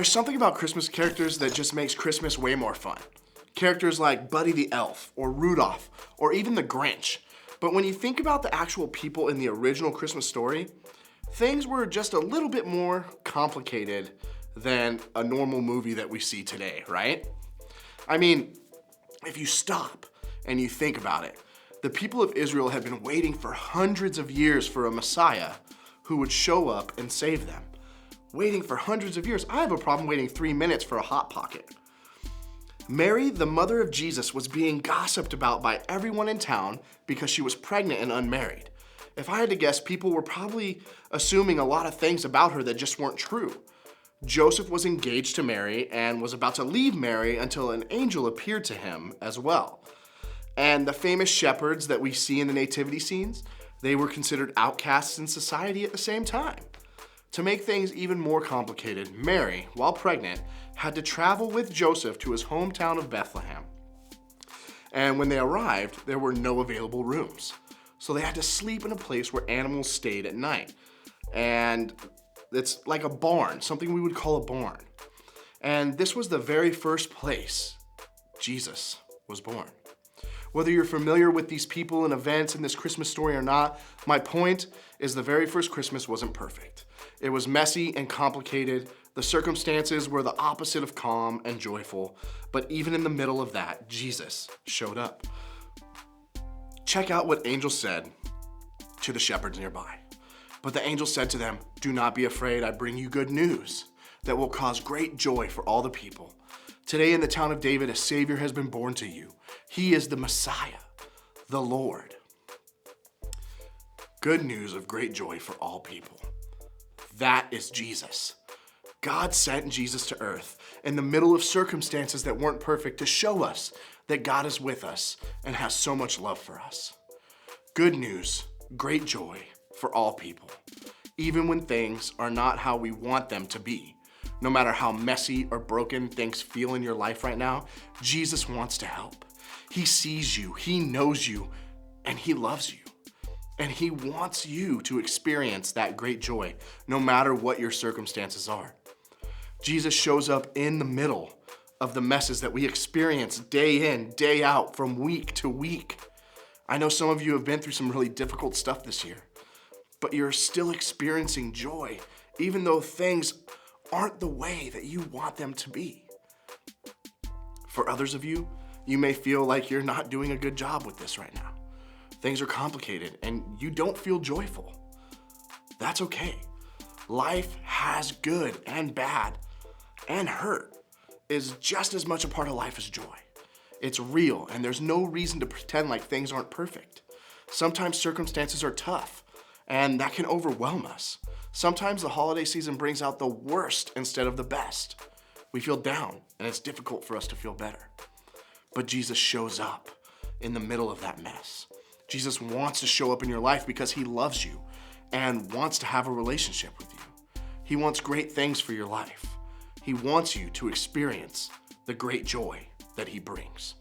There's something about Christmas characters that just makes Christmas way more fun. Characters like Buddy the Elf, or Rudolph, or even the Grinch. But when you think about the actual people in the original Christmas story, things were just a little bit more complicated than a normal movie that we see today, right? I mean, if you stop and you think about it, the people of Israel had been waiting for hundreds of years for a Messiah who would show up and save them. Waiting for hundreds of years. I have a problem waiting 3 minutes for a Hot Pocket. Mary, the mother of Jesus, was being gossiped about by everyone in town because she was pregnant and unmarried. If I had to guess, people were probably assuming a lot of things about her that just weren't true. Joseph was engaged to Mary and was about to leave Mary until an angel appeared to him as well. And the famous shepherds that we see in the nativity scenes, they were considered outcasts in society at the same time. To make things even more complicated, Mary, while pregnant, had to travel with Joseph to his hometown of Bethlehem. And when they arrived, there were no available rooms. So they had to sleep in a place where animals stayed at night. And it's like a barn, something we would call a barn. And this was the very first place Jesus was born. Whether you're familiar with these people and events in this Christmas story or not, my point is the very first Christmas wasn't perfect. It was messy and complicated. The circumstances were the opposite of calm and joyful. But even in the middle of that, Jesus showed up. Check out what angel said to the shepherds nearby. But the angel said to them, "Do not be afraid, I bring you good news that will cause great joy for all the people. Today in the town of David, a Savior has been born to you. He is the Messiah, the Lord." Good news of great joy for all people. That is Jesus. God sent Jesus to earth in the middle of circumstances that weren't perfect to show us that God is with us and has so much love for us. Good news, great joy for all people, even when things are not how we want them to be. No matter how messy or broken things feel in your life right now, Jesus wants to help. He sees you, he knows you, and he loves you. And he wants you to experience that great joy, no matter what your circumstances are. Jesus shows up in the middle of the messes that we experience day in, day out, from week to week. I know some of you have been through some really difficult stuff this year, but you're still experiencing joy, even though things aren't the way that you want them to be. For others of you, you may feel like you're not doing a good job with this right now. Things are complicated and you don't feel joyful. That's okay. Life has good and bad, and hurt is just as much a part of life as joy. It's real, and there's no reason to pretend like things aren't perfect. Sometimes circumstances are tough, and that can overwhelm us. Sometimes the holiday season brings out the worst instead of the best. We feel down, and it's difficult for us to feel better. But Jesus shows up in the middle of that mess. Jesus wants to show up in your life because he loves you and wants to have a relationship with you. He wants great things for your life. He wants you to experience the great joy that he brings.